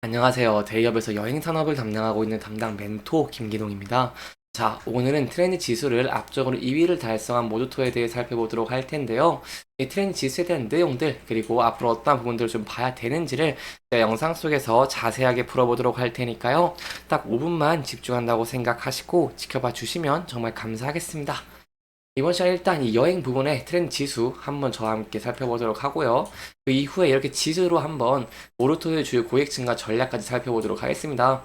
안녕하세요. 대기업에서 여행 산업을 담당하고 있는 담당 멘토 김기동입니다. 자, 오늘은 트렌드 지수를 압적으로 2위를 달성한 모두토에 대해 살펴보도록 할 텐데요. 이 트렌드 지수에 대한 내용들, 그리고 앞으로 어떤 부분들을 좀 봐야 되는지를 제가 영상 속에서 자세하게 풀어보도록 할 테니까요. 딱 5분만 집중한다고 생각하시고 지켜봐 주시면 정말 감사하겠습니다. 이번 시간에 일단 이 여행 부분의 트렌드 지수 한번 저와 함께 살펴보도록 하고요. 그 이후에 이렇게 지수로 한번 모르토의 주요 고객 증가 전략까지 살펴보도록 하겠습니다.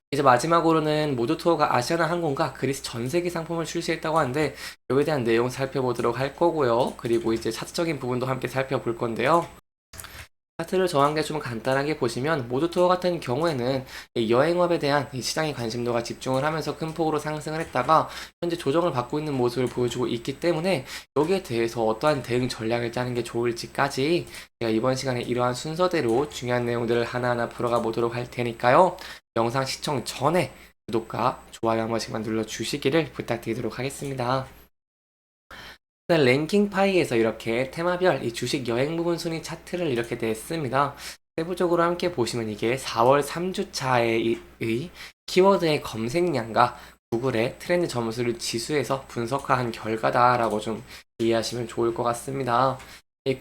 이제 마지막으로는 모두투어가 아시아나 항공과 그리스 전 세계 상품을 출시했다고 하는데 여기에 대한 내용 살펴보도록 할 거고요. 그리고 이제 차트적인 부분도 함께 살펴볼 건데요. 차트를 정한 게 좀 간단하게 보시면 모두투어 같은 경우에는 이 여행업에 대한 이 시장의 관심도가 집중을 하면서 큰 폭으로 상승을 했다가 현재 조정을 받고 있는 모습을 보여주고 있기 때문에 여기에 대해서 어떠한 대응 전략을 짜는 게 좋을지까지 제가 이번 시간에 이러한 순서대로 중요한 내용들을 하나하나 풀어가 보도록 할 테니까요. 영상 시청 전에 구독과 좋아요 한 번씩만 눌러주시기를 부탁드리도록 하겠습니다. 일단 랭킹 파이에서 이렇게 테마별 이 주식 여행 부분 순위 차트를 이렇게 냈습니다. 세부적으로 함께 보시면 이게 4월 3주차의 키워드의 검색량과 구글의 트렌드 점수를 지수해서 분석한 결과다라고 좀 이해하시면 좋을 것 같습니다.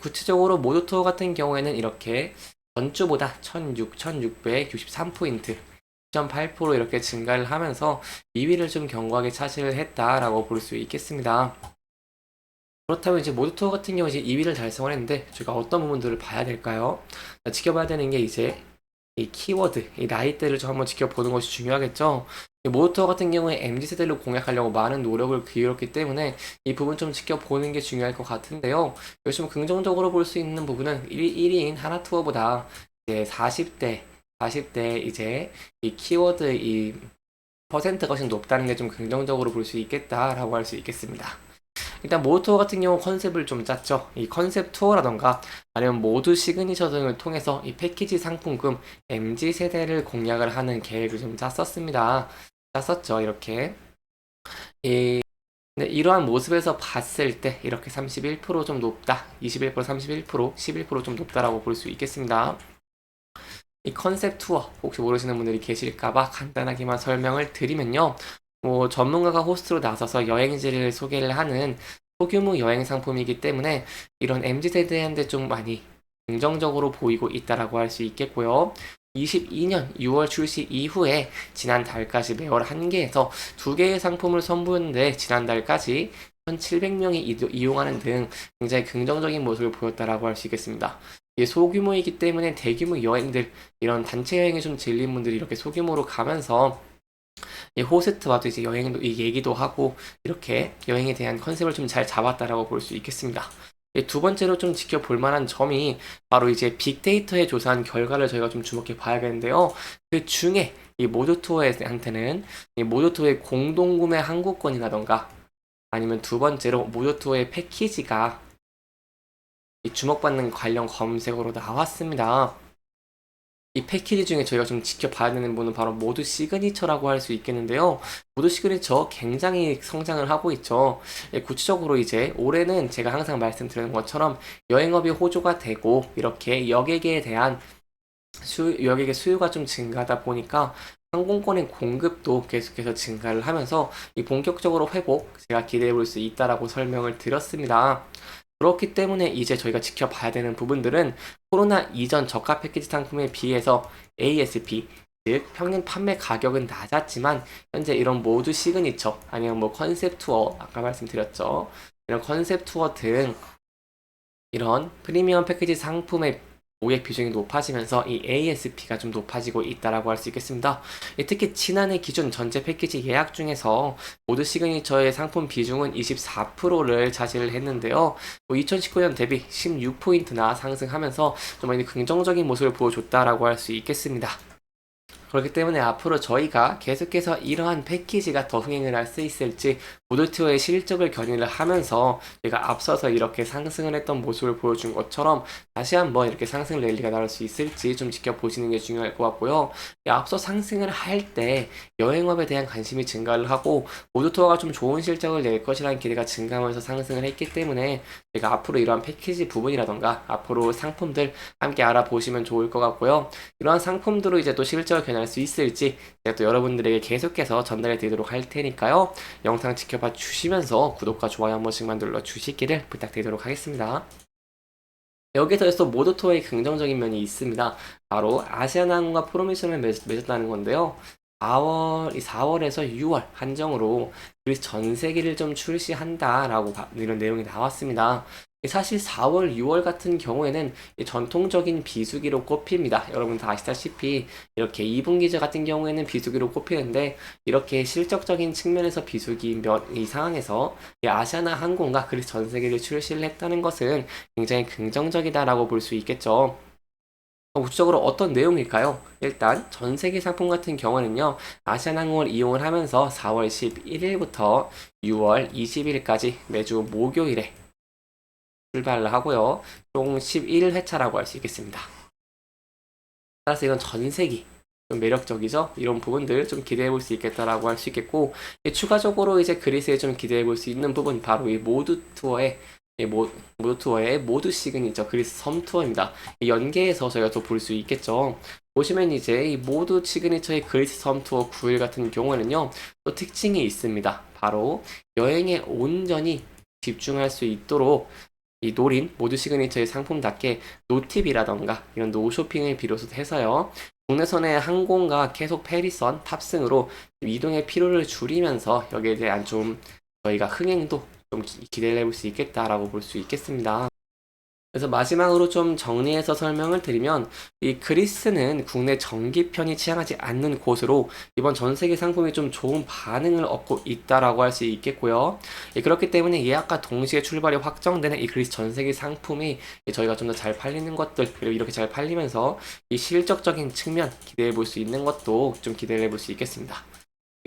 구체적으로 모두투어 같은 경우에는 이렇게 전주보다 16,663포인트 2.8% 이렇게 증가를 하면서 2위를 좀 견고하게 차지를 했다라고 볼 수 있겠습니다. 그렇다면 이제 모두투어 같은 경우 이제 2위를 달성을 했는데 저희가 어떤 부분들을 봐야 될까요? 지켜봐야 되는 게 이제 이 키워드, 이 나이대를 좀 한번 지켜보는 것이 중요하겠죠. 이 모두투어 같은 경우에 MZ세대를 공략하려고 많은 노력을 기울였기 때문에 이 부분 좀 지켜보는 게 중요할 것 같은데요. 여기서 좀 긍정적으로 볼 수 있는 부분은 1위인 하나투어보다 이제 40대 이제 이 키워드 이 퍼센트가 훨씬 높다는 게 좀 긍정적으로 볼 수 있겠다라고 할 수 있겠습니다. 일단 모두 투어 같은 경우 컨셉을 좀 짰죠. 이 컨셉 투어라던가 아니면 모두 시그니처 등을 통해서 이 패키지 상품금 MZ 세대를 공략을 하는 계획을 좀 짰었죠. 이렇게. 이 네, 이러한 모습에서 봤을 때 이렇게 31%좀 높다, 21%, 31%, 11%좀 높다라고 볼 수 있겠습니다. 이 컨셉 투어 혹시 모르시는 분들이 계실까봐 간단하게만 설명을 드리면요. 뭐 전문가가 호스트로 나서서 여행지를 소개를 하는 소규모 여행 상품이기 때문에 이런 MZ세대한테 좀 많이 긍정적으로 보이고 있다라고 할 수 있겠고요. 22년 6월 출시 이후에 지난달까지 매월 1개에서 2개의 상품을 선보였는데 지난달까지 1,700명이 이용하는 등 굉장히 긍정적인 모습을 보였다라고 할 수 있겠습니다. 이게 소규모이기 때문에 대규모 여행들, 이런 단체 여행에 좀 질린 분들이 이렇게 소규모로 가면서 이 호스트와도 이제 여행도 이 얘기도 하고 이렇게 여행에 대한 컨셉을 좀 잘 잡았다라고 볼 수 있겠습니다. 두 번째로 좀 지켜볼 만한 점이 바로 이제 빅데이터에 조사한 결과를 저희가 좀 주목해 봐야겠는데요. 그 중에 이 모두투어한테는 이 모두투어의 공동구매 항공권이라던가 아니면 두 번째로 모두투어의 패키지가 주목받는 관련 검색어로 나왔습니다. 이 패키지 중에 저희가 좀 지켜봐야 되는 부분은 바로 모두 시그니처라고 할 수 있겠는데요. 모두 시그니처 굉장히 성장을 하고 있죠. 구체적으로 이제 올해는 제가 항상 말씀드리는 것처럼 여행업이 호조가 되고 이렇게 여객에 대한 여객의 수요가 좀 증가하다 보니까 항공권의 공급도 계속해서 증가를 하면서 이 본격적으로 회복 제가 기대해 볼 수 있다라고 설명을 드렸습니다. 그렇기 때문에 이제 저희가 지켜봐야 되는 부분들은 코로나 이전 저가 패키지 상품에 비해서 ASP, 즉 평균 판매 가격은 낮았지만 현재 이런 모두 시그니처 아니면 뭐 컨셉 투어 아까 말씀드렸죠. 이런 컨셉 투어 등 이런 프리미엄 패키지 상품의 고객 비중이 높아지면서 이 ASP가 좀 높아지고 있다라고 할 수 있겠습니다. 특히 지난해 기준 전체 패키지 예약 중에서 모두 시그니처의 상품 비중은 24%를 차지를 했는데요. 2019년 대비 16포인트나 상승하면서 좀 많이 긍정적인 모습을 보여줬다라고 할 수 있겠습니다. 그렇기 때문에 앞으로 저희가 계속해서 이러한 패키지가 더 흥행을 할 수 있을지 모드 투어의 실적을 견인을 하면서 제가 앞서서 이렇게 상승을 했던 모습을 보여준 것처럼 다시 한번 이렇게 상승 랠리가 나올 수 있을지 좀 지켜보시는 게 중요할 것 같고요. 앞서 상승을 할 때 여행업에 대한 관심이 증가를 하고 모드 투어가 좀 좋은 실적을 낼 것이라는 기대가 증가하면서 상승을 했기 때문에 제가 앞으로 이러한 패키지 부분이라던가 앞으로 상품들 함께 알아보시면 좋을 것 같고요. 이러한 상품들로 이제 또 실적을 견인할 수 있을지 제가 또 여러분들에게 계속해서 전달해 드리도록 할 테니까요. 영상 지켜봐 주시면서 구독과 좋아요 한 번씩만 눌러 주시기를 부탁드리도록 하겠습니다. 여기서 모드 투어의 긍정적인 면이 있습니다. 바로 아시아나항공과 프로미션을 맺었다는 건데요. 4월에서 6월 한정으로 그리스 전세기를 좀 출시한다라고 이런 내용이 나왔습니다. 사실 4월, 6월 같은 경우에는 전통적인 비수기로 꼽힙니다. 여러분 다 아시다시피 이렇게 2분기제 같은 경우에는 비수기로 꼽히는데 이렇게 실적적인 측면에서 비수기 이 상황에서 아시아나 항공과 그리스 전세기를 출시를 했다는 것은 굉장히 긍정적이다라고 볼 수 있겠죠. 구체적으로 어떤 내용일까요? 일단 전세계 상품 같은 경우는요, 아시아나항공을 이용을 하면서 4월 11일부터 6월 20일까지 매주 목요일에 출발을 하고요. 총 11회차라고 할 수 있겠습니다. 따라서 이건 전세기 좀 매력적이죠? 이런 부분들 좀 기대해 볼 수 있겠다라고 할 수 있겠고, 추가적으로 이제 그리스에 좀 기대해 볼 수 있는 부분 바로 이 모드 투어의 모드 투어의 모드 시그니처 그리스 섬 투어입니다. 연계해서 저희가 또 볼 수 있겠죠. 보시면 이제 이 모드 시그니처의 그리스 섬 투어 9일 같은 경우에는요, 또 특징이 있습니다. 바로 여행에 온전히 집중할 수 있도록 이 노린 모드 시그니처의 상품답게 노팁이라던가 이런 노쇼핑을 비롯해서 해서요. 국내선의 항공과 계속 페리선 탑승으로 이동의 피로를 줄이면서 여기에 대한 좀 저희가 흥행도 좀 기대를 해볼 수 있겠다라고 볼 수 있겠습니다. 그래서 마지막으로 좀 정리해서 설명을 드리면 이 그리스는 국내 정기편이 취향하지 않는 곳으로 이번 전 세계 상품이 좀 좋은 반응을 얻고 있다라고 할 수 있겠고요. 그렇기 때문에 예약과 동시에 출발이 확정되는 이 그리스 전 세계 상품이 저희가 좀 더 잘 팔리는 것들 그리고 이렇게 잘 팔리면서 이 실적적인 측면 기대해 볼 수 있는 것도 좀 기대를 해볼 수 있겠습니다.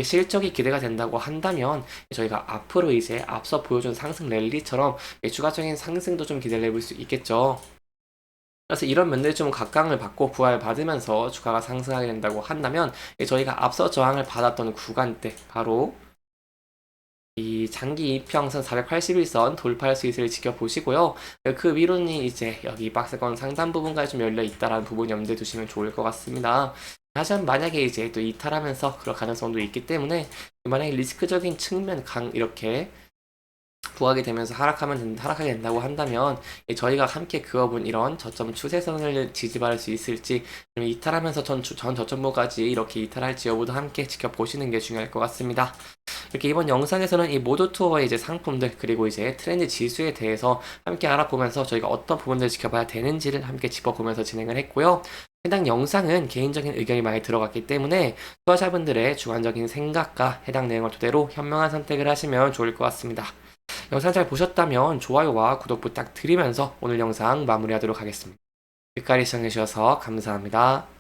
실적이 기대가 된다고 한다면 저희가 앞으로 이제 앞서 보여준 상승 랠리처럼 추가적인 상승도 좀 기대를 해볼 수 있겠죠. 그래서 이런 면들이 좀 각광을 받고 부활받으면서 주가가 상승하게 된다고 한다면 저희가 앞서 저항을 받았던 구간대 바로 이 장기 이평선 481선 돌파할 수 있을지 지켜보시고요. 그 위로는 이제 여기 박스권 상단 부분까지 좀 열려 있다라는 부분 염두에 두시면 좋을 것 같습니다. 하지만 만약에 이제 또 이탈하면서 그럴 가능성도 있기 때문에 만약에 리스크적인 측면 이렇게 부각이 되면서 하락하게 된다고 한다면 저희가 함께 그어본 이런 저점 추세선을 지지받을 수 있을지 이탈하면서 전 저점부까지 이렇게 이탈할지 여부도 함께 지켜보시는 게 중요할 것 같습니다. 이렇게 이번 영상에서는 이 모드 투어의 이제 상품들 그리고 이제 트렌드 지수에 대해서 함께 알아보면서 저희가 어떤 부분들을 지켜봐야 되는지를 함께 짚어보면서 진행을 했고요. 해당 영상은 개인적인 의견이 많이 들어갔기 때문에 투자자분들의 주관적인 생각과 해당 내용을 토대로 현명한 선택을 하시면 좋을 것 같습니다. 영상 잘 보셨다면 좋아요와 구독 부탁드리면서 오늘 영상 마무리하도록 하겠습니다. 끝까지 시청해주셔서 감사합니다.